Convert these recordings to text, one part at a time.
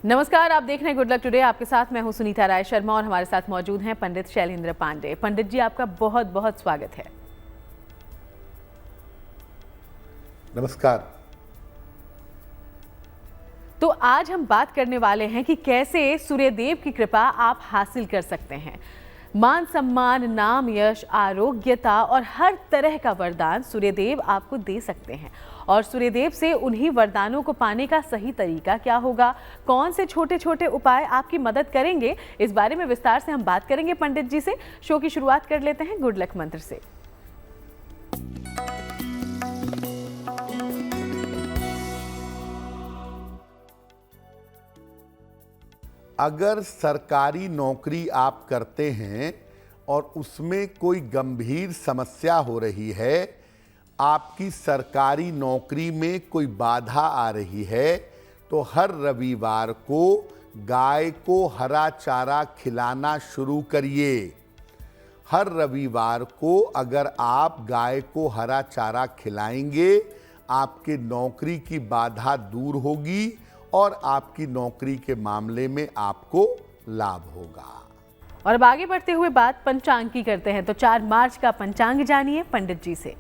नमस्कार, आप देख रहे हैं गुड लक टुडे। आपके साथ मैं हूं सुनीता राय शर्मा और हमारे साथ मौजूद हैं पंडित शैलेंद्र पांडे। पंडित जी, आपका बहुत बहुत स्वागत है। नमस्कार। तो आज हम बात करने वाले हैं कि कैसे सूर्यदेव की कृपा आप हासिल कर सकते हैं। मान सम्मान, नाम, यश, आरोग्यता और हर तरह का वरदान सूर्यदेव आपको दे सकते हैं। और सूर्यदेव से उन्हीं वरदानों को पाने का सही तरीका क्या होगा, कौन से छोटे छोटे उपाय आपकी मदद करेंगे, इस बारे में विस्तार से हम बात करेंगे पंडित जी से। शो की शुरुआत कर लेते हैं गुड लक मंत्र से। अगर सरकारी नौकरी आप करते हैं और उसमें कोई गंभीर समस्या हो रही है, आपकी सरकारी नौकरी में कोई बाधा आ रही है, तो हर रविवार को गाय को हरा चारा खिलाना शुरू करिए। हर रविवार को अगर आप गाय को हरा चारा खिलाएंगे, आपके नौकरी की बाधा दूर होगी और आपकी नौकरी के मामले में आपको लाभ होगा। और अब आगे बढ़ते हुए बात पंचांग की करते हैं। तो 4 मार्च का पंचांग जानिए पंडित जी से।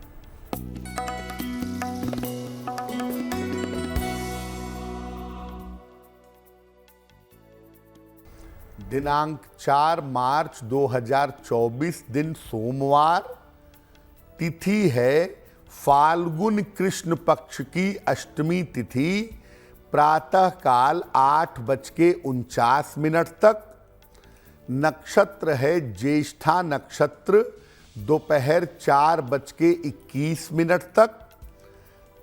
दिनांक 4 मार्च 2024 दिन सोमवार, तिथि है फाल्गुन कृष्ण पक्ष की अष्टमी तिथि, प्रातः काल 8:49 तक। नक्षत्र है ज्येष्ठा नक्षत्र, दोपहर 4:21 तक।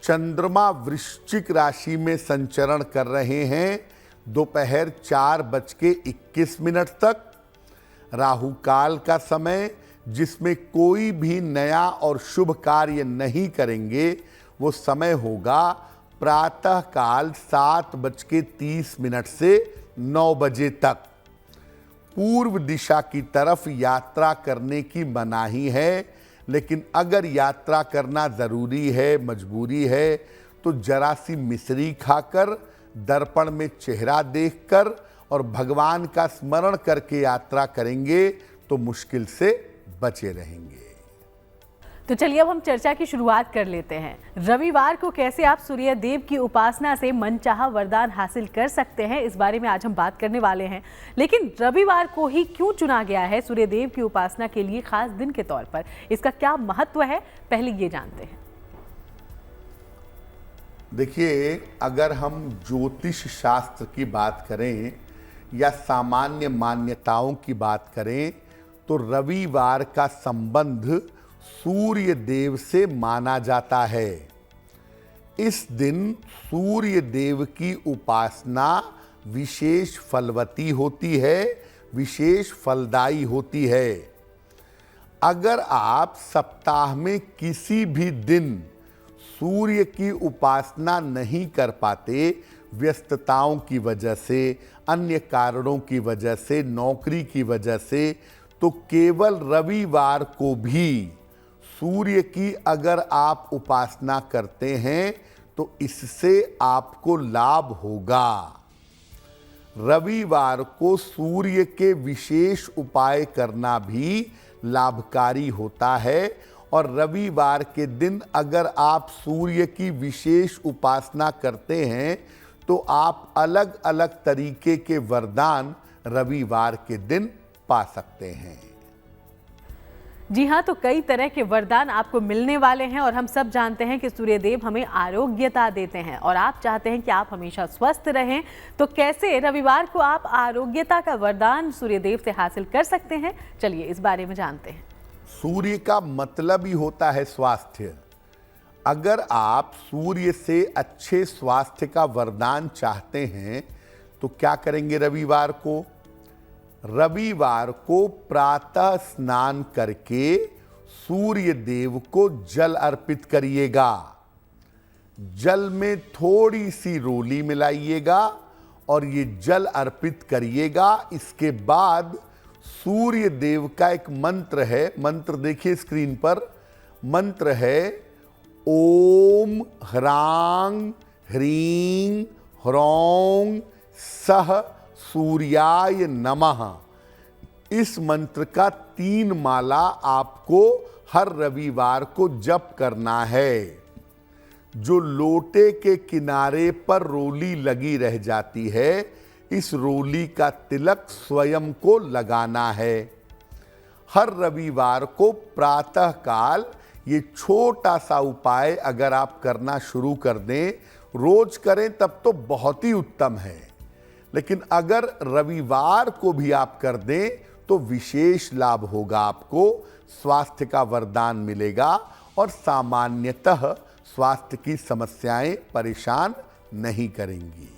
चंद्रमा वृश्चिक राशि में संचरण कर रहे हैं, दोपहर 4:21 तक। राहु काल का समय, जिसमें कोई भी नया और शुभ कार्य नहीं करेंगे, वो समय होगा प्रातः काल 7:30 से 9 बजे तक। पूर्व दिशा की तरफ यात्रा करने की मनाही है, लेकिन अगर यात्रा करना ज़रूरी है, मजबूरी है, तो जरा सी मिश्री खाकर, दर्पण में चेहरा देखकर और भगवान का स्मरण करके यात्रा करेंगे तो मुश्किल से बचे रहेंगे। तो चलिए अब हम चर्चा की शुरुआत कर लेते हैं। रविवार को कैसे आप सूर्यदेव की उपासना से मनचाहा वरदान हासिल कर सकते हैं, इस बारे में आज हम बात करने वाले हैं। लेकिन रविवार को ही क्यों चुना गया है सूर्यदेव की उपासना के लिए खास दिन के तौर पर, इसका क्या महत्व है, पहले ये जानते हैं। देखिए, अगर हम ज्योतिष शास्त्र की बात करें या सामान्य मान्यताओं की बात करें, तो रविवार का संबंध सूर्य देव से माना जाता है। इस दिन सूर्य देव की उपासना विशेष फलवती होती है, विशेष फलदायी होती है। अगर आप सप्ताह में किसी भी दिन सूर्य की उपासना नहीं कर पाते, व्यस्तताओं की वजह से, अन्य कारणों की वजह से, नौकरी की वजह से, तो केवल रविवार को भी सूर्य की अगर आप उपासना करते हैं तो इससे आपको लाभ होगा। रविवार को सूर्य के विशेष उपाय करना भी लाभकारी होता है, और रविवार के दिन अगर आप सूर्य की विशेष उपासना करते हैं तो आप अलग अलग तरीके के वरदान रविवार के दिन पा सकते हैं। जी हाँ, तो कई तरह के वरदान आपको मिलने वाले हैं और हम सब जानते हैं कि सूर्यदेव हमें आरोग्यता देते हैं और आप चाहते हैं कि आप हमेशा स्वस्थ रहें। तो कैसे रविवार को आप आरोग्यता का वरदान सूर्यदेव से हासिल कर सकते हैं, चलिए इस बारे में जानते हैं। सूर्य का मतलब ही होता है स्वास्थ्य। अगर आप सूर्य से अच्छे स्वास्थ्य का वरदान चाहते हैं तो क्या करेंगे? रविवार को प्रातः स्नान करके सूर्य देव को जल अर्पित करिएगा। जल में थोड़ी सी रोली मिलाइएगा और ये जल अर्पित करिएगा। इसके बाद सूर्य देव का एक मंत्र है, मंत्र देखिए स्क्रीन पर, मंत्र है ओम ह्रांग ह्रीं ह्रौं सह सूर्याय नमः। इस मंत्र का 3 माला आपको हर रविवार को जप करना है। जो लोटे के किनारे पर रोली लगी रह जाती है, इस रोली का तिलक स्वयं को लगाना है। हर रविवार को प्रातः काल ये छोटा सा उपाय अगर आप करना शुरू कर दें, रोज करें तब तो बहुत ही उत्तम है, लेकिन अगर रविवार को भी आप कर दें तो विशेष लाभ होगा। आपको स्वास्थ्य का वरदान मिलेगा और सामान्यतः स्वास्थ्य की समस्याएं परेशान नहीं करेंगी।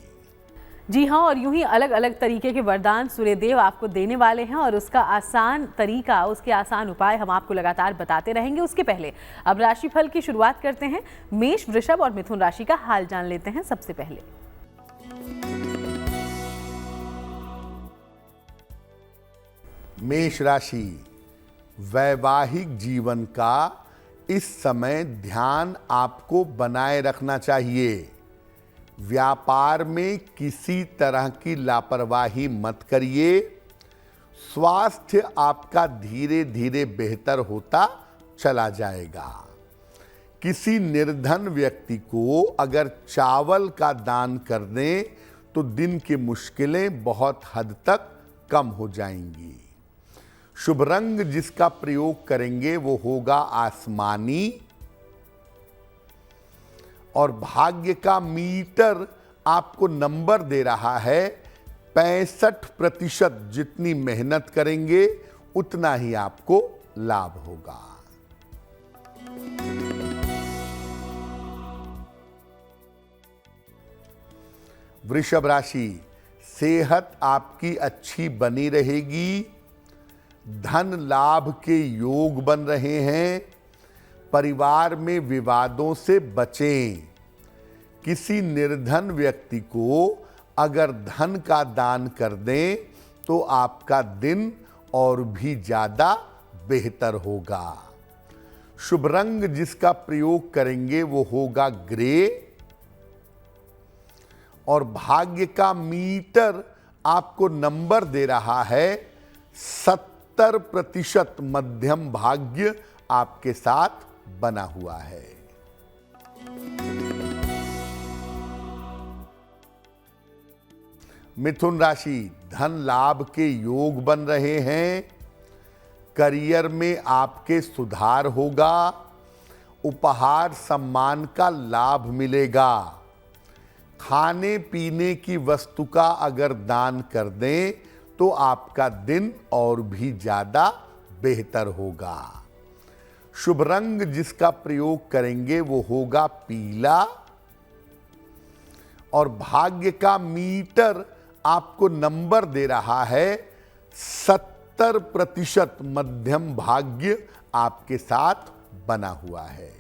जी हाँ, और यूं ही अलग अलग तरीके के वरदान सूर्यदेव आपको देने वाले हैं और उसका आसान तरीका, उसके आसान उपाय हम आपको लगातार बताते रहेंगे। उसके पहले अब राशिफल की शुरुआत करते हैं। मेष, वृषभ और मिथुन राशि का हाल जान लेते हैं। सबसे पहले मेष राशि, वैवाहिक जीवन का इस समय ध्यान आपको बनाए रखना चाहिए। व्यापार में किसी तरह की लापरवाही मत करिए। स्वास्थ्य आपका धीरे धीरे बेहतर होता चला जाएगा। किसी निर्धन व्यक्ति को अगर चावल का दान कर दें तो दिन की मुश्किलें बहुत हद तक कम हो जाएंगी। शुभ रंग जिसका प्रयोग करेंगे वो होगा आसमानी, और भाग्य का मीटर आपको नंबर दे रहा है 65%। जितनी मेहनत करेंगे उतना ही आपको लाभ होगा। वृषभ राशि, सेहत आपकी अच्छी बनी रहेगी। धन लाभ के योग बन रहे हैं। परिवार में विवादों से बचें। किसी निर्धन व्यक्ति को अगर धन का दान कर दें तो आपका दिन और भी ज्यादा बेहतर होगा। शुभ रंग जिसका प्रयोग करेंगे वो होगा ग्रे, और भाग्य का मीटर आपको नंबर दे रहा है 70%। मध्यम भाग्य आपके साथ बना हुआ है। मिथुन राशि, धन लाभ के योग बन रहे हैं। करियर में आपके सुधार होगा। उपहार सम्मान का लाभ मिलेगा। खाने पीने की वस्तु का अगर दान कर दें तो आपका दिन और भी ज्यादा बेहतर होगा। शुभ रंग जिसका प्रयोग करेंगे वो होगा पीला, और भाग्य का मीटर आपको नंबर दे रहा है 70%। मध्यम भाग्य आपके साथ बना हुआ है।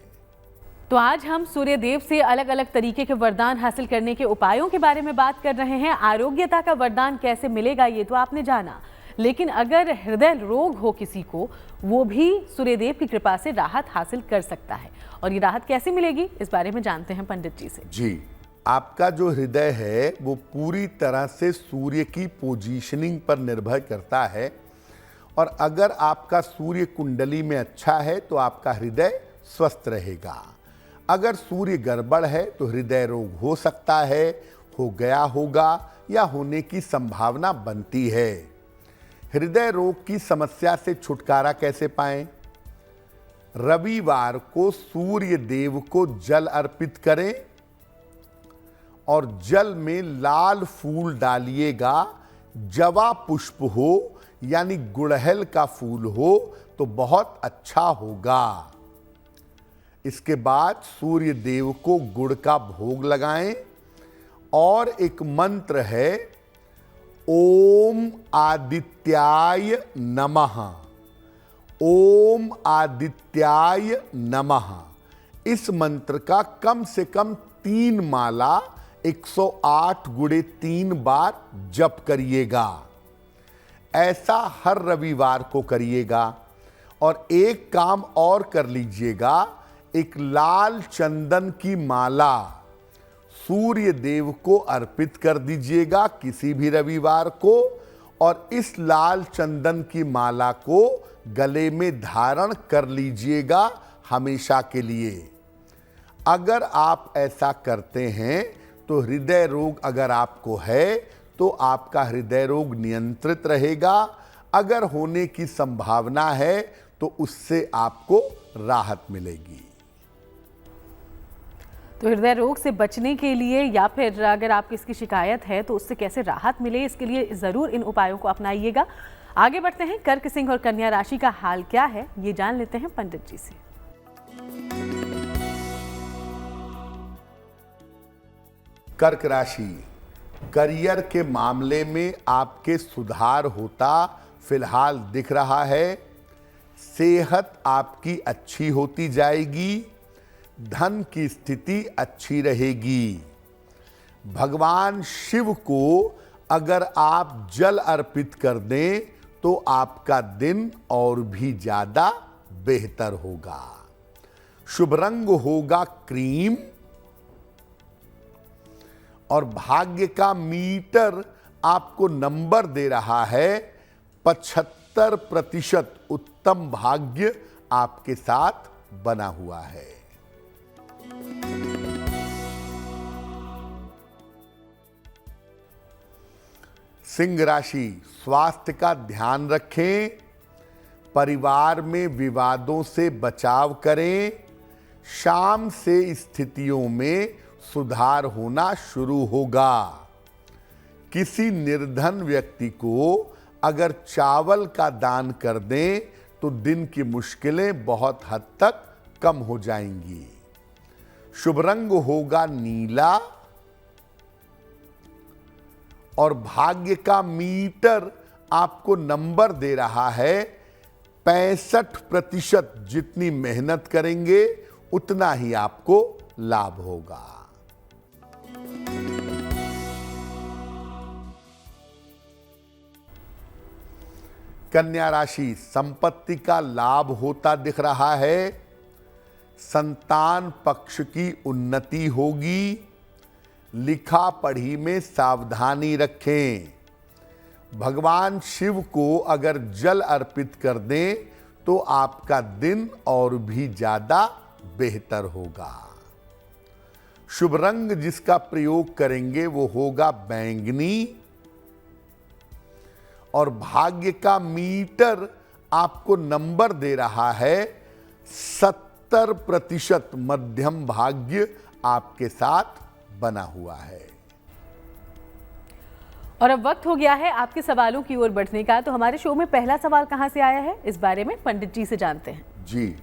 तो आज हम सूर्यदेव से अलग अलग तरीके के वरदान हासिल करने के उपायों के बारे में बात कर रहे हैं। आरोग्यता का वरदान कैसे मिलेगा ये तो आपने जाना, लेकिन अगर हृदय रोग हो किसी को, वो भी सूर्यदेव की कृपा से राहत हासिल कर सकता है। और ये राहत कैसे मिलेगी, इस बारे में जानते हैं पंडित जी से। जी, आपका जो हृदय है वो पूरी तरह से सूर्य की पोजीशनिंग पर निर्भर करता है, और अगर आपका सूर्य कुंडली में अच्छा है तो आपका हृदय स्वस्थ रहेगा। अगर सूर्य गड़बड़ है तो हृदय रोग हो सकता है, हो गया होगा या होने की संभावना बनती है। हृदय रोग की समस्या से छुटकारा कैसे पाएं? रविवार को सूर्य देव को जल अर्पित करें और जल में लाल फूल डालिएगा। जवा पुष्प हो यानी गुड़हल का फूल हो तो बहुत अच्छा होगा। इसके बाद सूर्य देव को गुड़ का भोग लगाएं, और एक मंत्र है ओम आदित्याय नमः। ओम आदित्याय नमः। इस मंत्र का कम से कम 3 माला 108 गुणे 3 बार जप करिएगा। ऐसा हर रविवार को करिएगा। और एक काम और कर लीजिएगा, एक लाल चंदन की माला सूर्य देव को अर्पित कर दीजिएगा किसी भी रविवार को, और इस लाल चंदन की माला को गले में धारण कर लीजिएगा हमेशा के लिए। अगर आप ऐसा करते हैं तो हृदय रोग अगर आपको है तो आपका हृदय रोग नियंत्रित रहेगा, अगर होने की संभावना है तो उससे आपको राहत मिलेगी। तो हृदय रोग से बचने के लिए या फिर अगर आपकी इसकी शिकायत है तो उससे कैसे राहत मिले, इसके लिए ज़रूर इन उपायों को अपनाइएगा। आगे बढ़ते हैं, कर्क, सिंह और कन्या राशि का हाल क्या है ये जान लेते हैं पंडित जी से। कर्क राशि, करियर के मामले में आपके सुधार होता फिलहाल दिख रहा है। सेहत आपकी अच्छी होती जाएगी, धन की स्थिति अच्छी रहेगी। भगवान शिव को अगर आप जल अर्पित कर दें तो आपका दिन और भी ज्यादा बेहतर होगा। शुभ रंग होगा क्रीम, और भाग्य का मीटर आपको नंबर दे रहा है 75% उत्तम भाग्य आपके साथ बना हुआ है। सिंह राशि, स्वास्थ्य का ध्यान रखें, परिवार में विवादों से बचाव करें। शाम से स्थितियों में सुधार होना शुरू होगा। किसी निर्धन व्यक्ति को अगर चावल का दान कर दें तो दिन की मुश्किलें बहुत हद तक कम हो जाएंगी। शुभ रंग होगा नीला, और भाग्य का मीटर आपको नंबर दे रहा है 65%। जितनी मेहनत करेंगे उतना ही आपको लाभ होगा। कन्या राशि, संपत्ति का लाभ होता दिख रहा है। संतान पक्ष की उन्नति होगी। लिखा पढ़ी में सावधानी रखें। भगवान शिव को अगर जल अर्पित कर दें तो आपका दिन और भी ज्यादा बेहतर होगा। शुभ रंग जिसका प्रयोग करेंगे वो होगा बैंगनी, और भाग्य का मीटर आपको नंबर दे रहा है 70%। मध्यम भाग्य आपके साथ बना हुआ है। और अब वक्त हो गया है आपके सवालों की ओर बढ़ने का। तो हमारे शो में पहला सवाल कहां से आया है, इस बारे में पंडित जी से जानते हैं। जी,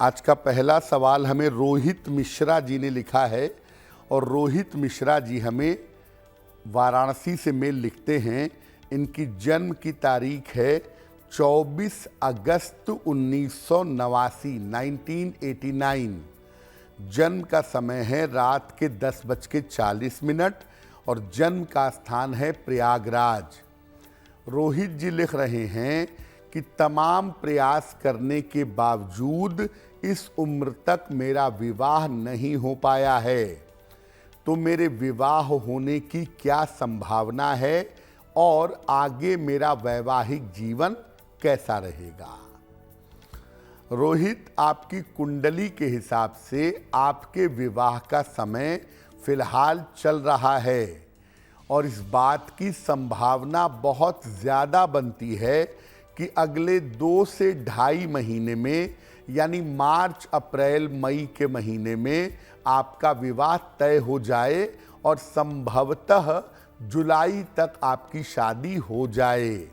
आज का पहला सवाल हमें रोहित मिश्रा जी ने लिखा है, और रोहित मिश्रा जी हमें वाराणसी से मेल लिखते हैं। इनकी जन्म की तारीख है 24 अगस्त 1989, 1989। जन्म का समय है रात के 10:40, और जन्म का स्थान है प्रयागराज। रोहित जी लिख रहे हैं कि तमाम प्रयास करने के बावजूद इस उम्र तक मेरा विवाह नहीं हो पाया है, तो मेरे विवाह होने की क्या संभावना है और आगे मेरा वैवाहिक जीवन कैसा रहेगा। रोहित, आपकी कुंडली के हिसाब से आपके विवाह का समय फिलहाल चल रहा है, और इस बात की संभावना बहुत ज़्यादा बनती है कि अगले 2 से 2.5 महीने में, यानी मार्च, अप्रैल, मई के महीने में आपका विवाह तय हो जाए, और संभवतः जुलाई तक आपकी शादी हो जाए।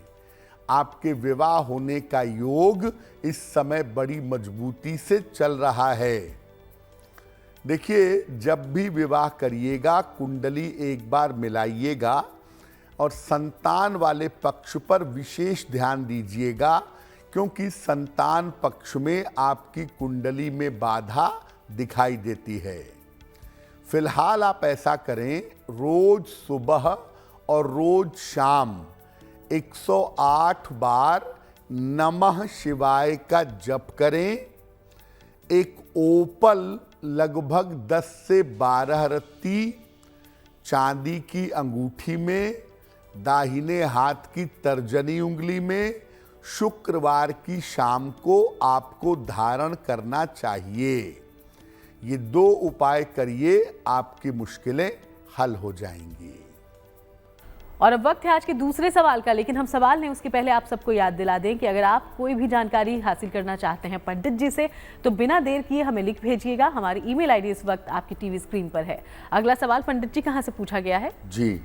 आपके विवाह होने का योग इस समय बड़ी मजबूती से चल रहा है। देखिए, जब भी विवाह करिएगा कुंडली एक बार मिलाइएगा, और संतान वाले पक्ष पर विशेष ध्यान दीजिएगा, क्योंकि संतान पक्ष में आपकी कुंडली में बाधा दिखाई देती है। फिलहाल आप ऐसा करें, रोज सुबह और रोज शाम 108 बार नमः शिवाय का जप करें। एक ओपल लगभग 10 से 12 रत्ती चांदी की अंगूठी में, दाहिने हाथ की तर्जनी उंगली में शुक्रवार की शाम को आपको धारण करना चाहिए। ये 2 उपाय करिए, आपकी मुश्किलें हल हो जाएंगी। और अब वक्त है आज के दूसरे सवाल का, लेकिन हम सवाल नहीं उसके पहले आप सबको याद दिला दें कि अगर आप कोई भी जानकारी हासिल करना चाहते हैं पंडित जी से, तो बिना देर किए हमें लिख भेजिएगा। हमारी ईमेल आईडी इस वक्त आपकी टीवी स्क्रीन पर है। अगला सवाल पंडित जी कहां से पूछा गया है? जी,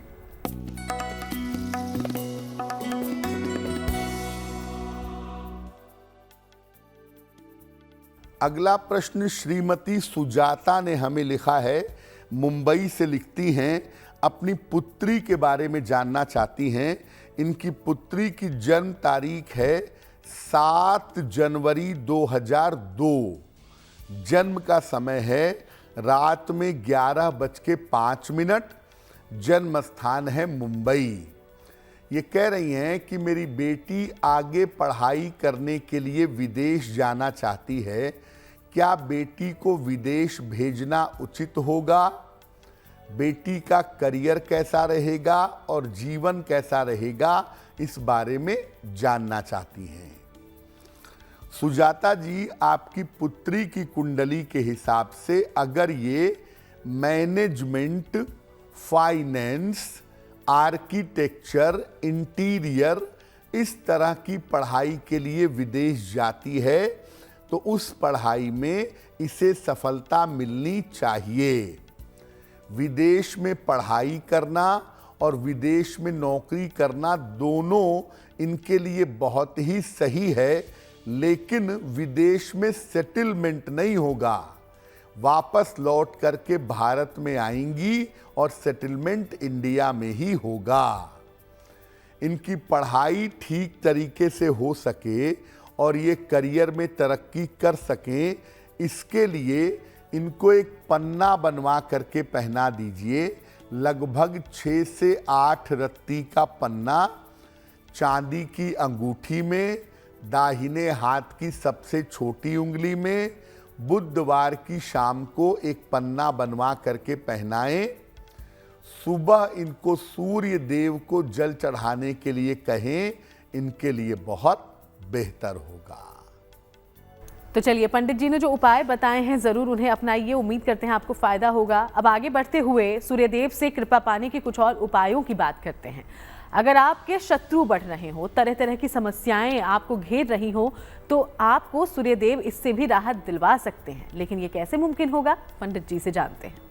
अगला प्रश्न श्रीमती सुजाता ने हमें लिखा है, मुंबई से लिखती हैं, अपनी पुत्री के बारे में जानना चाहती हैं। इनकी पुत्री की जन्म तारीख है 7 जनवरी 2002। जन्म का समय है रात में 11:05। जन्म स्थान है मुंबई। ये कह रही हैं कि मेरी बेटी आगे पढ़ाई करने के लिए विदेश जाना चाहती है। क्या बेटी को विदेश भेजना उचित होगा? बेटी का करियर कैसा रहेगा और जीवन कैसा रहेगा, इस बारे में जानना चाहती हैं। सुजाता जी, आपकी पुत्री की कुंडली के हिसाब से अगर ये मैनेजमेंट, फाइनेंस, आर्किटेक्चर, इंटीरियर इस तरह की पढ़ाई के लिए विदेश जाती है तो उस पढ़ाई में इसे सफलता मिलनी चाहिए। विदेश में पढ़ाई करना और विदेश में नौकरी करना दोनों इनके लिए बहुत ही सही है, लेकिन विदेश में सेटलमेंट नहीं होगा। वापस लौट करके भारत में आएंगी और सेटलमेंट इंडिया में ही होगा। इनकी पढ़ाई ठीक तरीके से हो सके और ये करियर में तरक्की कर सकें, इसके लिए इनको एक पन्ना बनवा करके पहना दीजिए। लगभग 6 से 8 रत्ती का पन्ना चांदी की अंगूठी में, दाहिने हाथ की सबसे छोटी उंगली में, बुधवार की शाम को एक पन्ना बनवा करके पहनाएं। सुबह इनको सूर्य देव को जल चढ़ाने के लिए कहें, इनके लिए बहुत बेहतर होगा। तो चलिए, पंडित जी ने जो उपाय बताए हैं जरूर उन्हें अपनाइए। उम्मीद करते हैं आपको फायदा होगा। अब आगे बढ़ते हुए सूर्यदेव से कृपा पाने के कुछ और उपायों की बात करते हैं। अगर आपके शत्रु बढ़ रहे हो, तरह तरह की समस्याएं आपको घेर रही हो, तो आपको सूर्यदेव इससे भी राहत दिलवा सकते हैं। लेकिन ये कैसे मुमकिन होगा, पंडित जी से जानते हैं।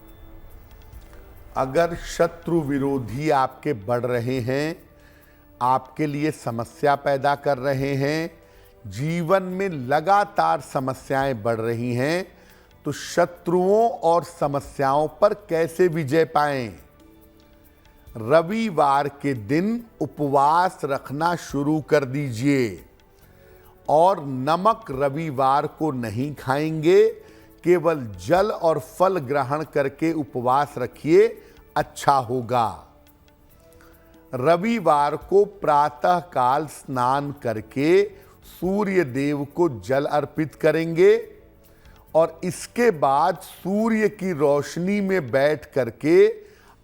अगर शत्रु विरोधी आपके बढ़ रहे हैं, आपके लिए समस्या पैदा कर रहे हैं, जीवन में लगातार समस्याएं बढ़ रही हैं, तो शत्रुओं और समस्याओं पर कैसे विजय पाएं? रविवार के दिन उपवास रखना शुरू कर दीजिए और नमक रविवार को नहीं खाएंगे, केवल जल और फल ग्रहण करके उपवास रखिए, अच्छा होगा। रविवार को प्रातः काल स्नान करके सूर्य देव को जल अर्पित करेंगे और इसके बाद सूर्य की रोशनी में बैठ करके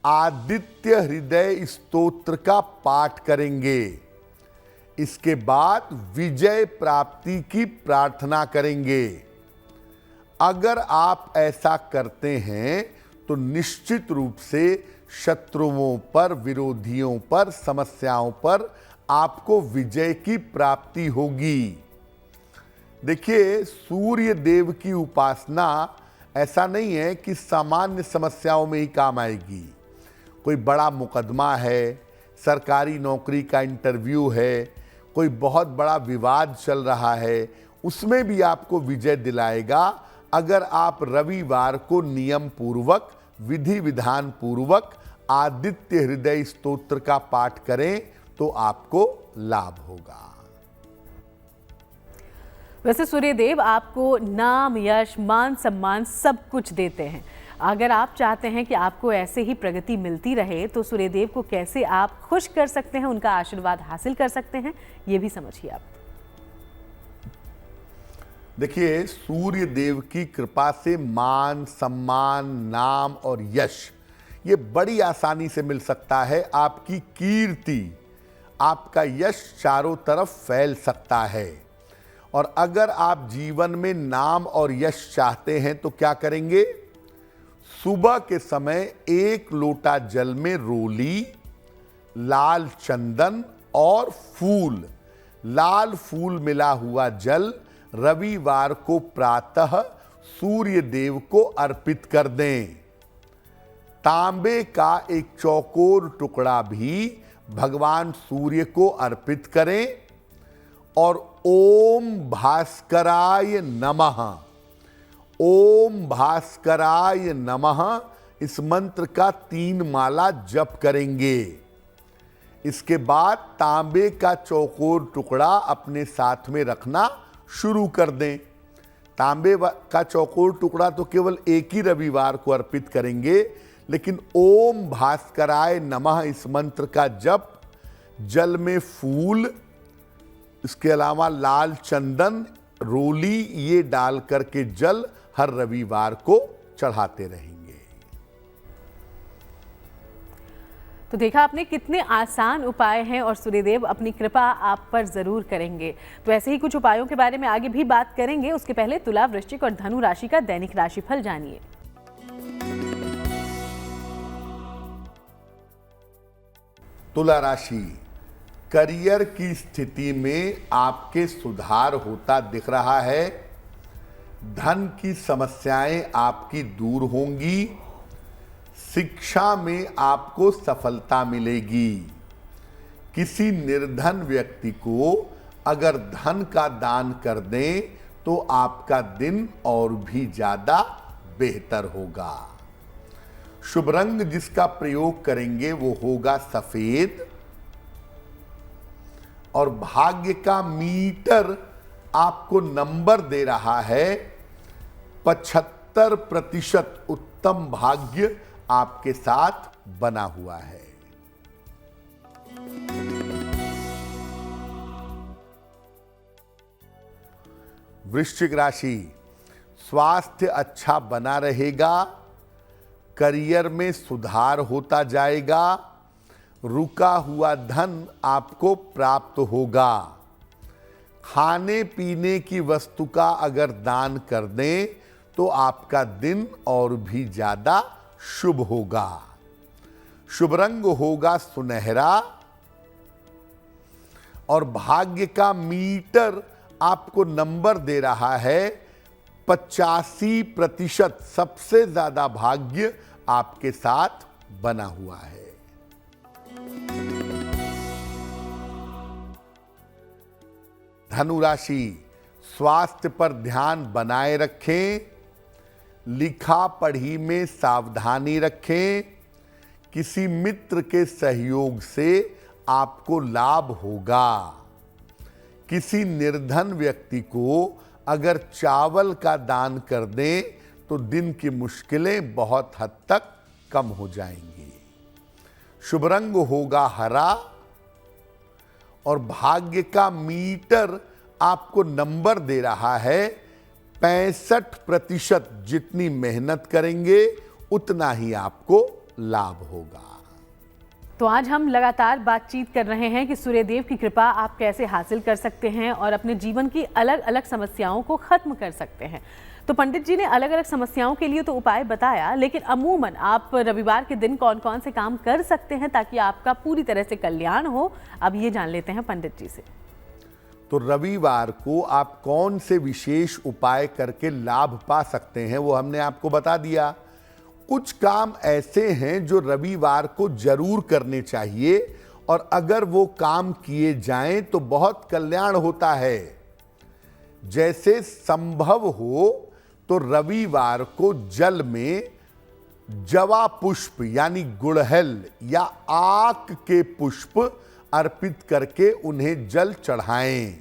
आदित्य हृदय स्तोत्र का पाठ करेंगे। इसके बाद विजय प्राप्ति की प्रार्थना करेंगे। अगर आप ऐसा करते हैं तो निश्चित रूप से शत्रुओं पर, विरोधियों पर, समस्याओं पर आपको विजय की प्राप्ति होगी। देखिए, सूर्य देव की उपासना ऐसा नहीं है कि सामान्य समस्याओं में ही काम आएगी। कोई बड़ा मुकदमा है, सरकारी नौकरी का इंटरव्यू है, कोई बहुत बड़ा विवाद चल रहा है, उसमें भी आपको विजय दिलाएगा अगर आप रविवार को नियम पूर्वक, विधि विधान पूर्वक आदित्य हृदय स्तोत्र का पाठ करें तो आपको लाभ होगा। वैसे सूर्यदेव आपको नाम, यश, मान, सम्मान सब कुछ देते हैं। अगर आप चाहते हैं कि आपको ऐसे ही प्रगति मिलती रहे तो सूर्यदेव को कैसे आप खुश कर सकते हैं, उनका आशीर्वाद हासिल कर सकते हैं, ये भी समझिए आप। देखिए, सूर्य देव की कृपा से मान, सम्मान, नाम और यश ये बड़ी आसानी से मिल सकता है। आपकी कीर्ति, आपका यश चारों तरफ फैल सकता है। और अगर आप जीवन में नाम और यश चाहते हैं तो क्या करेंगे? सुबह के समय 1 लोटा जल में रोली, लाल चंदन और फूल, लाल फूल मिला हुआ जल रविवार को प्रातः सूर्य देव को अर्पित कर दें। तांबे का एक चौकोर टुकड़ा भी भगवान सूर्य को अर्पित करें और ओम भास्कराय नमः, ओम भास्कराय नमः इस मंत्र का 3 माला जप करेंगे। इसके बाद तांबे का चौकोर टुकड़ा अपने साथ में रखना शुरू कर दें। तांबे का चौकोर टुकड़ा तो केवल एक ही रविवार को अर्पित करेंगे, लेकिन ओम भास्कराय नमः इस मंत्र का जप जल में फूल, इसके अलावा लाल चंदन, रोली ये डाल करके जल हर रविवार को चढ़ाते रहेंगे। तो देखा आपने कितने आसान उपाय हैं और सूर्यदेव अपनी कृपा आप पर जरूर करेंगे। तो ऐसे ही कुछ उपायों के बारे में आगे भी बात करेंगे। उसके पहले तुला, वृश्चिक और धनु राशि का दैनिक राशिफल जानिए। तुला राशि, करियर की स्थिति में आपके सुधार होता दिख रहा है। धन की समस्याएं आपकी दूर होंगी। शिक्षा में आपको सफलता मिलेगी। किसी निर्धन व्यक्ति को अगर धन का दान कर दें तो आपका दिन और भी ज्यादा बेहतर होगा। शुभ रंग जिसका प्रयोग करेंगे वो होगा सफेद। और भाग्य का मीटर आपको नंबर दे रहा है 75% उत्तम भाग्य आपके साथ बना हुआ है। वृश्चिक राशि, स्वास्थ्य अच्छा बना रहेगा। करियर में सुधार होता जाएगा। रुका हुआ धन आपको प्राप्त होगा। खाने पीने की वस्तु का अगर दान कर दें तो आपका दिन और भी ज्यादा शुभ होगा। शुभ रंग होगा सुनहरा। और भाग्य का मीटर आपको नंबर दे रहा है 85%। सबसे ज्यादा भाग्य आपके साथ बना हुआ है। धनु राशि, स्वास्थ्य पर ध्यान बनाए रखें। लिखा पढ़ी में सावधानी रखें। किसी मित्र के सहयोग से आपको लाभ होगा। किसी निर्धन व्यक्ति को अगर चावल का दान कर दें तो दिन की मुश्किलें बहुत हद तक कम हो जाएंगी। शुभ रंग होगा हरा। और भाग्य का मीटर आपको नंबर दे रहा है 65%। जितनी मेहनत करेंगे उतना ही आपको लाभ होगा। तो आज हम लगातार बातचीत कर रहे हैं कि सूर्यदेव की कृपा आप कैसे हासिल कर सकते हैं और अपने जीवन की अलग अलग समस्याओं को खत्म कर सकते हैं। तो पंडित जी ने अलग अलग समस्याओं के लिए तो उपाय बताया, लेकिन अमूमन आप रविवार के दिन कौन कौन से काम कर सकते हैं ताकि आपका पूरी तरह से कल्याण हो, अब ये जान लेते हैं पंडित जी से। तो रविवार को आप कौन से विशेष उपाय करके लाभ पा सकते हैं वो हमने आपको बता दिया। कुछ काम ऐसे हैं जो रविवार को जरूर करने चाहिए और अगर वो काम किए जाएं तो बहुत कल्याण होता है। जैसे संभव हो तो रविवार को जल में जवा पुष्प यानी गुड़हल या आक के पुष्प अर्पित करके उन्हें जल चढ़ाएं।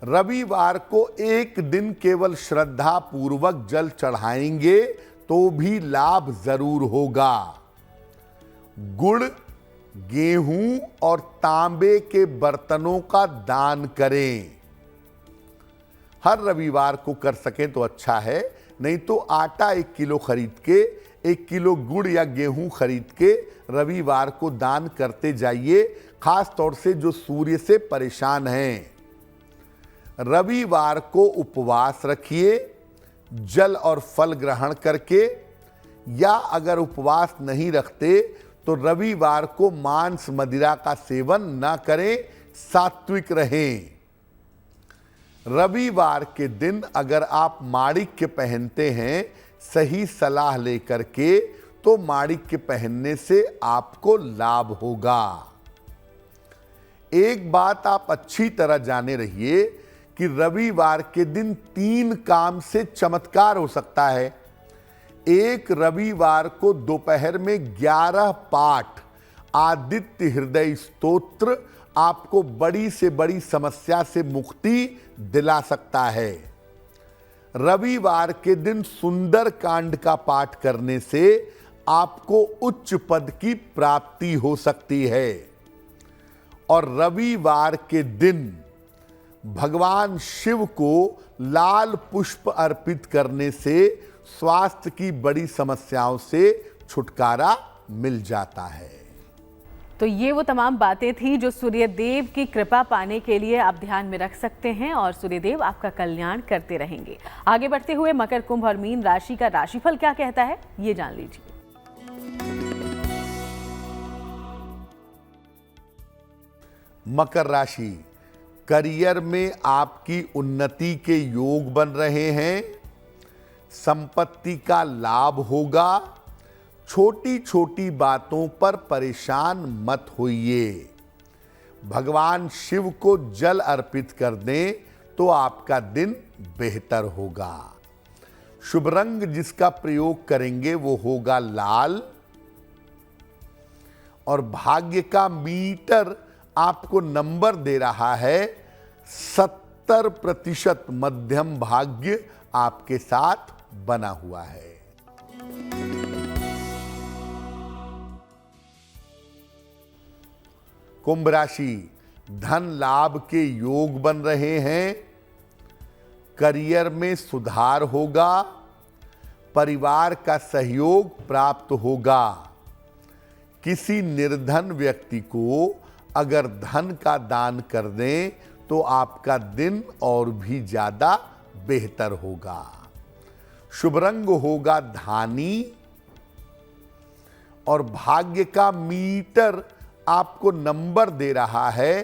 रविवार को एक दिन केवल श्रद्धा पूर्वक जल चढ़ाएंगे तो भी लाभ जरूर होगा। गुड़, गेहूं और तांबे के बर्तनों का दान करें। हर रविवार को कर सकें तो अच्छा है, नहीं तो आटा 1 किलो खरीद के 1 किलो गुड़ या गेहूं खरीद के रविवार को दान करते जाइए, खास तौर से जो सूर्य से परेशान हैं। रविवार को उपवास रखिए, जल और फल ग्रहण करके, या अगर उपवास नहीं रखते तो रविवार को मांस मदिरा का सेवन न करें, सात्विक रहें। रविवार के दिन अगर आप माणिक्य पहनते हैं सही सलाह लेकर के, तो माणिक्य पहनने से आपको लाभ होगा। एक बात आप अच्छी तरह जाने रहिए कि रविवार के दिन 3 काम से चमत्कार हो सकता है। एक, रविवार को दोपहर में 11 पाठ आदित्य हृदय स्तोत्र आपको बड़ी से बड़ी समस्या से मुक्ति दिला सकता है। रविवार के दिन सुंदर कांड का पाठ करने से आपको उच्च पद की प्राप्ति हो सकती है। और रविवार के दिन भगवान शिव को लाल पुष्प अर्पित करने से स्वास्थ्य की बड़ी समस्याओं से छुटकारा मिल जाता है। तो ये वो तमाम बातें थी जो सूर्यदेव की कृपा पाने के लिए आप ध्यान में रख सकते हैं, और सूर्यदेव आपका कल्याण करते रहेंगे। आगे बढ़ते हुए मकर, कुंभ और मीन राशि का राशिफल क्या कहता है, ये जान लीजिए। मकर राशि, करियर में आपकी उन्नति के योग बन रहे हैं। संपत्ति का लाभ होगा। छोटी छोटी बातों पर परेशान मत होइए। भगवान शिव को जल अर्पित कर दें तो आपका दिन बेहतर होगा। शुभ रंग जिसका प्रयोग करेंगे वो होगा लाल। और भाग्य का मीटर आपको नंबर दे रहा है 70% मध्यम भाग्य आपके साथ बना हुआ है। कुंभ राशि, धन लाभ के योग बन रहे हैं। करियर में सुधार होगा। परिवार का सहयोग प्राप्त होगा। किसी निर्धन व्यक्ति को अगर धन का दान कर दें तो आपका दिन और भी ज्यादा बेहतर होगा। शुभ रंग होगा धानी। और भाग्य का मीटर आपको नंबर दे रहा है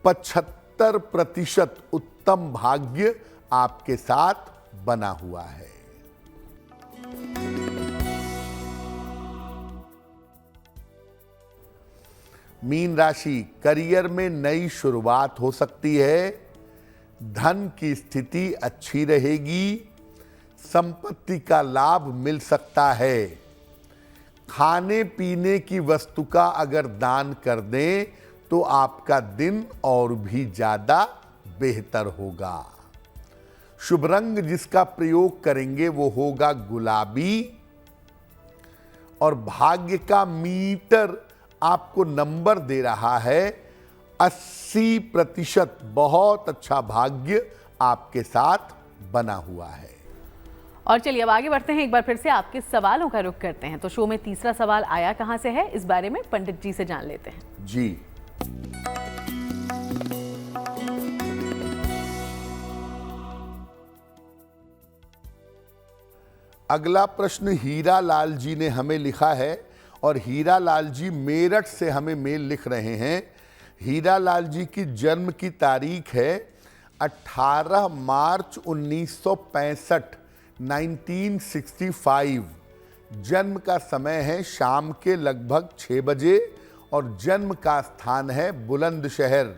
75% उत्तम भाग्य आपके साथ बना हुआ है। मीन राशि, करियर में नई शुरुआत हो सकती है। धन की स्थिति अच्छी रहेगी। संपत्ति का लाभ मिल सकता है। खाने पीने की वस्तु का अगर दान कर दें तो आपका दिन और भी ज्यादा बेहतर होगा। शुभ रंग जिसका प्रयोग करेंगे वो होगा गुलाबी। और भाग्य का मीटर आपको नंबर दे रहा है 80%। बहुत अच्छा भाग्य आपके साथ बना हुआ है। और चलिए अब आगे बढ़ते हैं, एक बार फिर से आपके सवालों का रुख करते हैं। तो शो में तीसरा सवाल आया कहां से है, इस बारे में पंडित जी से जान लेते हैं। जी, अगला प्रश्न हीरा लाल जी ने हमें लिखा है, और हीरा लाल जी मेरठ से हमें मेल लिख रहे हैं। हीरा लाल जी की जन्म की तारीख है 18 मार्च 1965, 1965। जन्म का समय है शाम के लगभग 6 बजे, और जन्म का स्थान है बुलंदशहर।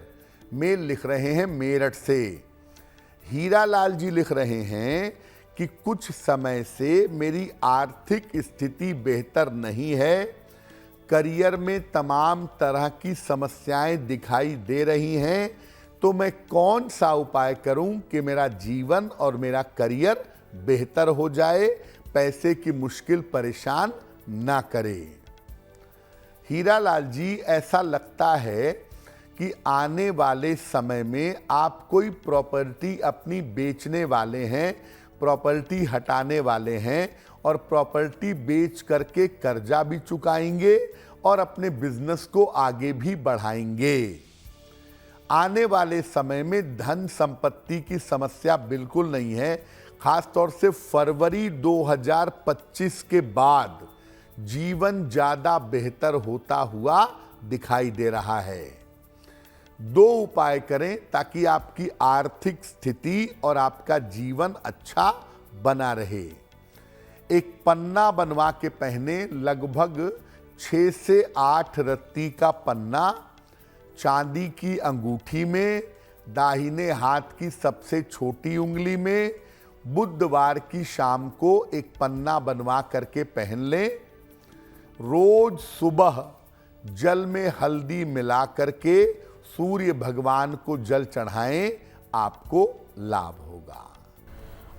मेल लिख रहे हैं मेरठ से। हीरा लाल जी लिख रहे हैं कि कुछ समय से मेरी आर्थिक स्थिति बेहतर नहीं है। करियर में तमाम तरह की समस्याएं दिखाई दे रही हैं, तो मैं कौन सा उपाय करूं कि मेरा जीवन और मेरा करियर बेहतर हो जाए। पैसे की मुश्किल परेशान ना करे। हीरालाल जी, ऐसा लगता है कि आने वाले समय में आप कोई प्रॉपर्टी अपनी बेचने वाले हैं, प्रॉपर्टी हटाने वाले हैं और प्रॉपर्टी बेच करके कर्जा भी चुकाएंगे और अपने बिजनेस को आगे भी बढ़ाएंगे। आने वाले समय में धन संपत्ति की समस्या बिल्कुल नहीं है। खासतौर से फरवरी 2025 के बाद जीवन ज्यादा बेहतर होता हुआ दिखाई दे रहा है। 2 उपाय करें ताकि आपकी आर्थिक स्थिति और आपका जीवन अच्छा बना रहे। एक पन्ना बनवा के पहने, लगभग 6 से 8 रत्ती का पन्ना चांदी की अंगूठी में, दाहिने हाथ की सबसे छोटी उंगली में, बुधवार की शाम को एक पन्ना बनवा करके पहन लें। रोज सुबह जल में हल्दी मिला करके सूर्य भगवान को जल चढ़ाएं, आपको लाभ होगा।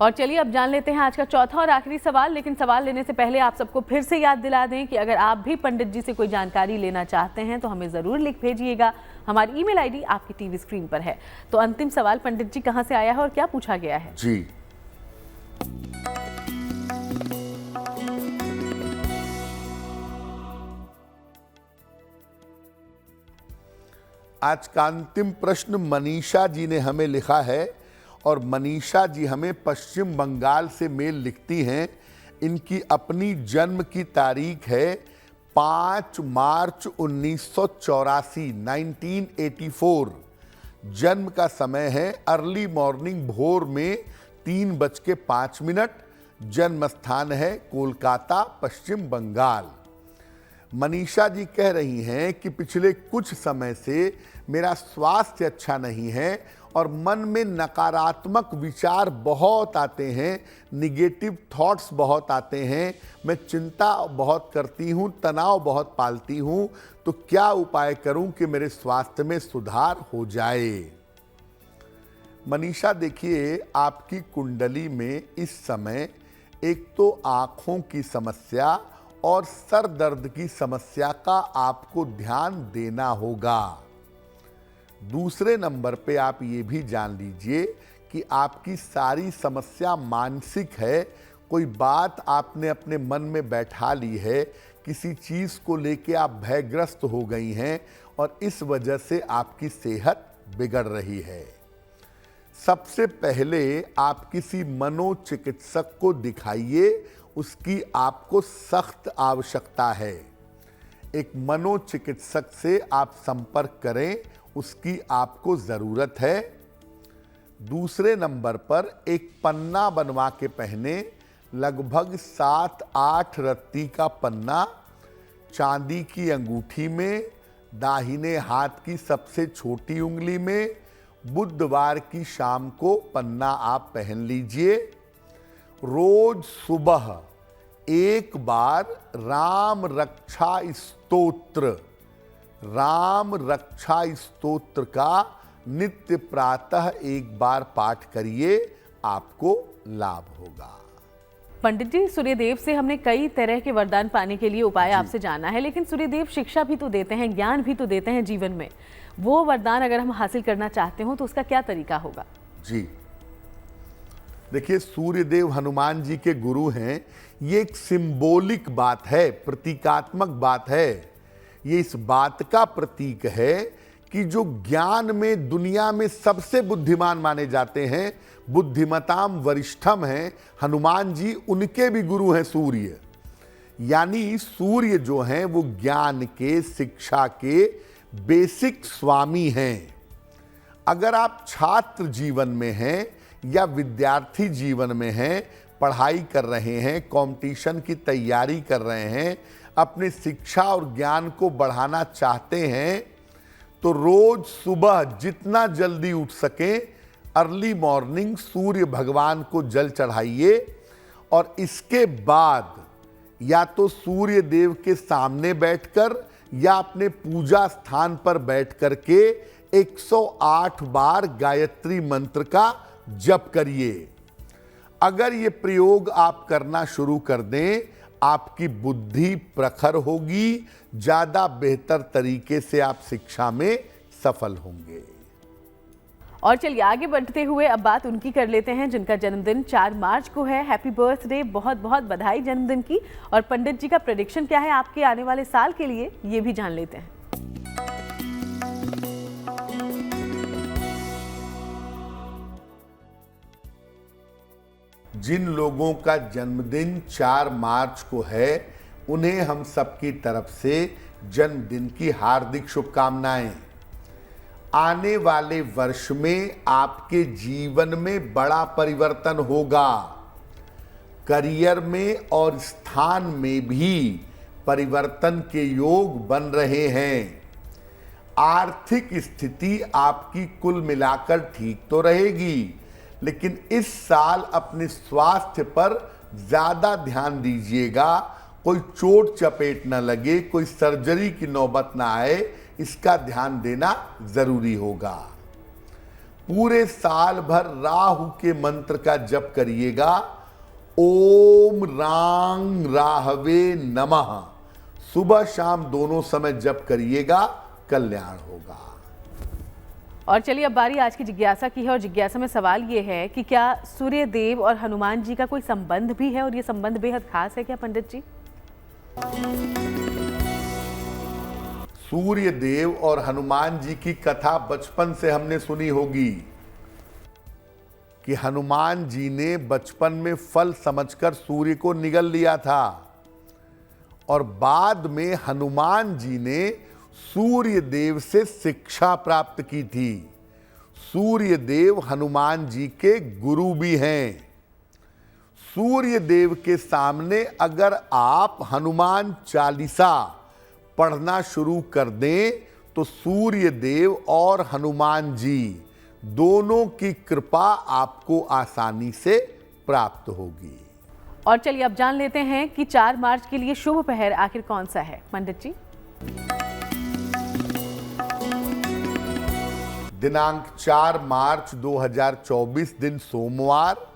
और चलिए अब जान लेते हैं आज का चौथा और आखिरी सवाल। लेकिन सवाल लेने से पहले आप सबको फिर से याद दिला दें कि अगर आप भी पंडित जी से कोई जानकारी लेना चाहते हैं तो हमें ज़रूर लिख भेजिएगा। हमारी ईमेल आईडी आपकी टीवी स्क्रीन पर है। तो अंतिम सवाल पंडित जी, कहाँ से आया है और क्या पूछा गया है? जी, आज का अंतिम प्रश्न मनीषा जी ने हमें लिखा है और मनीषा जी हमें पश्चिम बंगाल से मेल लिखती हैं। इनकी अपनी जन्म की तारीख है 5 मार्च 1984, 1984। जन्म का समय है अर्ली मॉर्निंग, भोर में 3:05। जन्म स्थान है कोलकाता, पश्चिम बंगाल। मनीषा जी कह रही हैं कि पिछले कुछ समय से मेरा स्वास्थ्य अच्छा नहीं है और मन में नकारात्मक विचार बहुत आते हैं, निगेटिव थॉट्स बहुत आते हैं। मैं चिंता बहुत करती हूँ, तनाव बहुत पालती हूँ। तो क्या उपाय करूँ कि मेरे स्वास्थ्य में सुधार हो जाए? मनीषा, देखिए, आपकी कुंडली में इस समय एक तो आँखों की समस्या और सर दर्द की समस्या का आपको ध्यान देना होगा। दूसरे नंबर पे आप ये भी जान लीजिए कि आपकी सारी समस्या मानसिक है। कोई बात आपने अपने मन में बैठा ली है, किसी चीज़ को लेके आप भयग्रस्त हो गई हैं और इस वजह से आपकी सेहत बिगड़ रही है। सबसे पहले आप किसी मनोचिकित्सक को दिखाइए, उसकी आपको सख्त आवश्यकता है। एक मनोचिकित्सक से आप संपर्क करें, उसकी आपको ज़रूरत है। दूसरे नंबर पर एक पन्ना बनवा के पहने, लगभग 7-8 रत्ती का पन्ना चांदी की अंगूठी में, दाहिने हाथ की सबसे छोटी उंगली में। बुधवार की शाम को पन्ना आप पहन लीजिए। रोज सुबह एक बार राम रक्षा स्तोत्र का नित्य प्रातः एक बार पाठ करिए, आपको लाभ होगा। पंडित जी, सूर्यदेव से हमने कई तरह के वरदान पाने के लिए उपाय आपसे जाना है, लेकिन सूर्यदेव शिक्षा भी तो देते हैं, ज्ञान भी तो देते हैं जीवन में। वो वरदान अगर हम हासिल करना चाहते हो तो उसका क्या तरीका होगा? जी, देखिए, सूर्यदेव हनुमान जी के गुरु हैं। ये एक सिंबॉलिक बात है, प्रतीकात्मक बात है। ये इस बात का प्रतीक है कि जो ज्ञान में दुनिया में सबसे बुद्धिमान माने जाते हैं, बुद्धिमताम वरिष्ठम हैं हनुमान जी, उनके भी गुरु हैं सूर्य। यानी सूर्य जो हैं वो ज्ञान के, शिक्षा के बेसिक स्वामी हैं। अगर आप छात्र जीवन में हैं या विद्यार्थी जीवन में हैं, पढ़ाई कर रहे हैं, कंपटीशन की तैयारी कर रहे हैं, अपने शिक्षा और ज्ञान को बढ़ाना चाहते हैं, तो रोज सुबह जितना जल्दी उठ सकें, अर्ली मॉर्निंग सूर्य भगवान को जल चढ़ाइए और इसके बाद या तो सूर्य देव के सामने बैठकर या अपने पूजा स्थान पर बैठ करके 108 बार गायत्री मंत्र का जप करिए। अगर ये प्रयोग आप करना शुरू कर दें, आपकी बुद्धि प्रखर होगी, ज्यादा बेहतर तरीके से आप शिक्षा में सफल होंगे। और चलिए आगे बढ़ते हुए अब बात उनकी कर लेते हैं जिनका जन्मदिन 4 मार्च को है। हैप्पी बर्थडे, बहुत बहुत बधाई जन्मदिन की। और पंडित जी का प्रेडिक्शन क्या है आपके आने वाले साल के लिए, ये भी जान लेते हैं। जिन लोगों का जन्मदिन 4 मार्च को है, उन्हें हम सबकी तरफ से जन्मदिन की हार्दिक शुभकामनाएं। आने वाले वर्ष में आपके जीवन में बड़ा परिवर्तन होगा। करियर में और स्थान में भी परिवर्तन के योग बन रहे हैं। आर्थिक स्थिति आपकी कुल मिलाकर ठीक तो रहेगी, लेकिन इस साल अपने स्वास्थ्य पर ज्यादा ध्यान दीजिएगा। कोई चोट चपेट न लगे, कोई सर्जरी की नौबत ना आए, इसका ध्यान देना जरूरी होगा। पूरे साल भर राहु के मंत्र का जप करिएगा। ओम रांग राहवे नमः, सुबह शाम दोनों समय जप करिएगा, कल्याण होगा। और चलिए अब बारी आज की जिज्ञासा की है। और जिज्ञासा में सवाल ये है कि क्या सूर्य देव और हनुमान जी का कोई संबंध भी है, और ये संबंध बेहद खास है क्या पंडित जी? सूर्य देव और हनुमान जी की कथा बचपन से हमने सुनी होगी कि हनुमान जी ने बचपन में फल समझकर सूर्य को निगल लिया था, और बाद में हनुमान जी ने सूर्य देव से शिक्षा प्राप्त की थी। सूर्य देव हनुमान जी के गुरु भी हैं। सूर्य देव के सामने अगर आप हनुमान चालीसा पढ़ना शुरू कर दें, तो सूर्य देव और हनुमान जी दोनों की कृपा आपको आसानी से प्राप्त होगी। और चलिए अब जान लेते हैं कि 4 मार्च के लिए शुभ पहर आखिर कौन सा है पंडित जी? दिनांक 4 मार्च 2024 दिन सोमवार।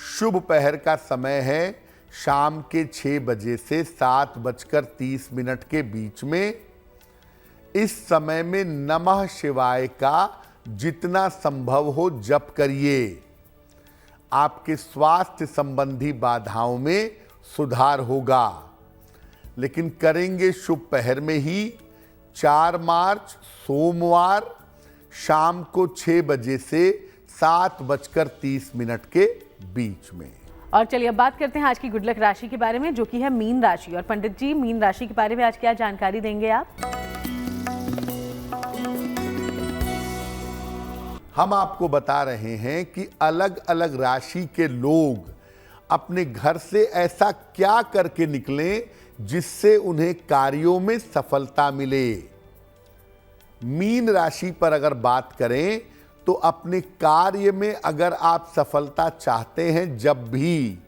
शुभ पहर का समय है शाम के 6 बजे से 7:30 के बीच में। इस समय में नमः शिवाय का जितना संभव हो जप करिए। आपके स्वास्थ्य संबंधी बाधाओं में सुधार होगा, लेकिन करेंगे शुभ पहर में ही। 4 मार्च सोमवार शाम को 6 बजे से 7:30 के बीच में। और चलिए अब बात करते हैं आज की गुड लक राशि के बारे में, जो कि है मीन राशि। और पंडित जी, मीन राशि के बारे में आज क्या जानकारी देंगे आप? हम आपको बता रहे हैं कि अलग अलग राशि के लोग अपने घर से ऐसा क्या करके निकलें जिससे उन्हें कार्यों में सफलता मिले। मीन राशि पर अगर बात करें तो अपने कार्य में अगर आप सफलता चाहते हैं, जब भी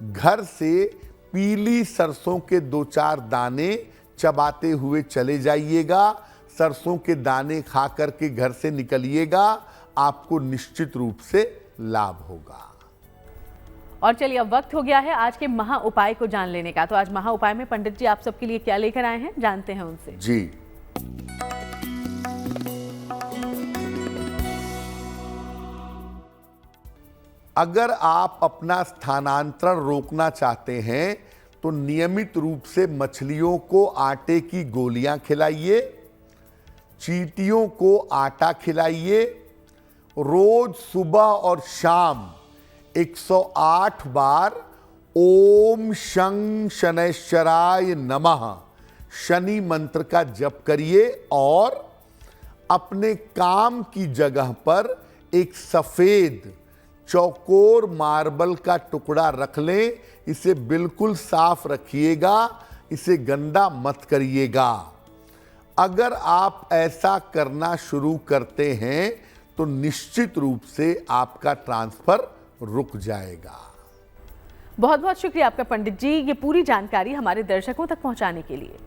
घर से पीली सरसों के 2-4 दाने चबाते हुए चले जाइएगा। सरसों के दाने खा करके घर से निकलिएगा, आपको निश्चित रूप से लाभ होगा। और चलिए अब वक्त हो गया है आज के महा उपाय को जान लेने का। तो आज महा उपाय में पंडित जी आप सबके लिए क्या लेकर आए हैं, जानते हैं उनसे। जी, अगर आप अपना स्थानांतरण रोकना चाहते हैं तो नियमित रूप से मछलियों को आटे की गोलियां खिलाइए, चींटियों को आटा खिलाइए। रोज सुबह और शाम 108 बार ओम शं शनैश्चराय नमः शनि मंत्र का जप करिए, और अपने काम की जगह पर एक सफेद चौकोर मार्बल का टुकड़ा रख लें। इसे बिल्कुल साफ रखिएगा, इसे गंदा मत करिएगा। अगर आप ऐसा करना शुरू करते हैं तो निश्चित रूप से आपका ट्रांसफर रुक जाएगा। बहुत बहुत शुक्रिया आपका पंडित जी, ये पूरी जानकारी हमारे दर्शकों तक पहुंचाने के लिए।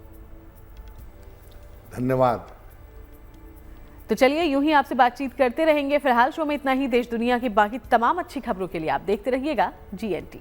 धन्यवाद। तो चलिए यूं ही आपसे बातचीत करते रहेंगे। फिलहाल शो में इतना ही। देश दुनिया की बाकी तमाम अच्छी खबरों के लिए आप देखते रहिएगा GNT।